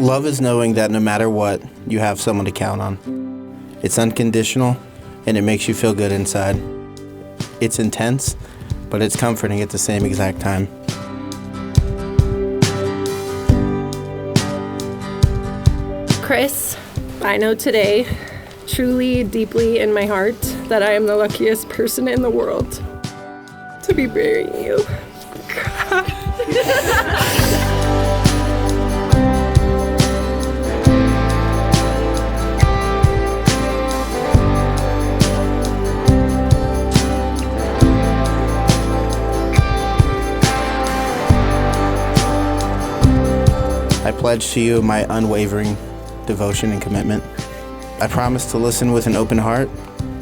Love is knowing that no matter what, you have someone to count on. It's unconditional, and it makes you feel good inside. It's intense, but it's comforting at the same exact time. Chris, I know today, truly, deeply in my heart, that I am the luckiest person in the world to be marrying you. I pledge to you my unwavering devotion and commitment. I promise to listen with an open heart,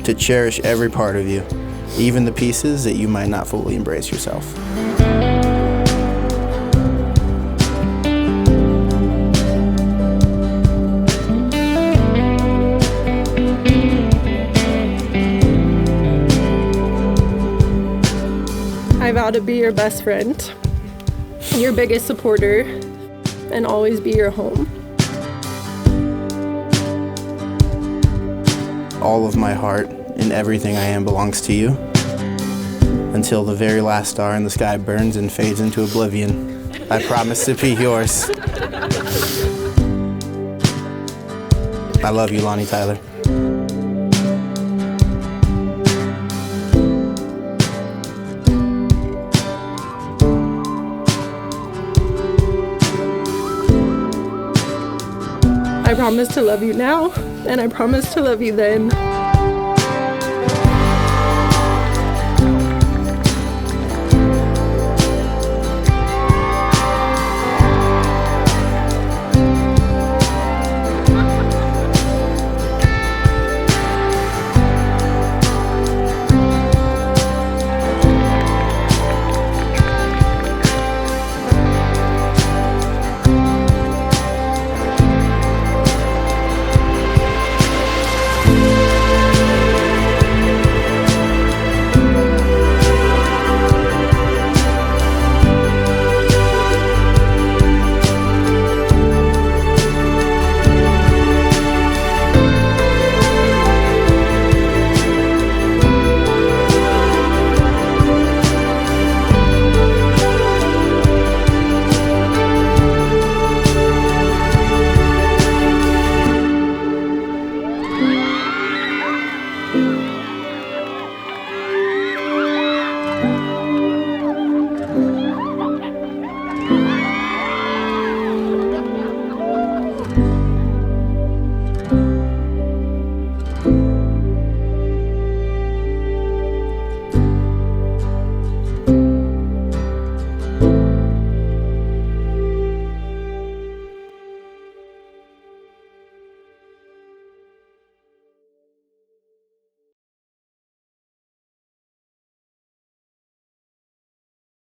to cherish every part of you, even the pieces that you might not fully embrace yourself. I vow to be your best friend, your biggest supporter, and always be your home. All of my heart and everything I am belongs to you, until the very last star in the sky burns and fades into oblivion. I promise to be yours. I love you, Loni Tyler. I promise to love you now, and I promise to love you then.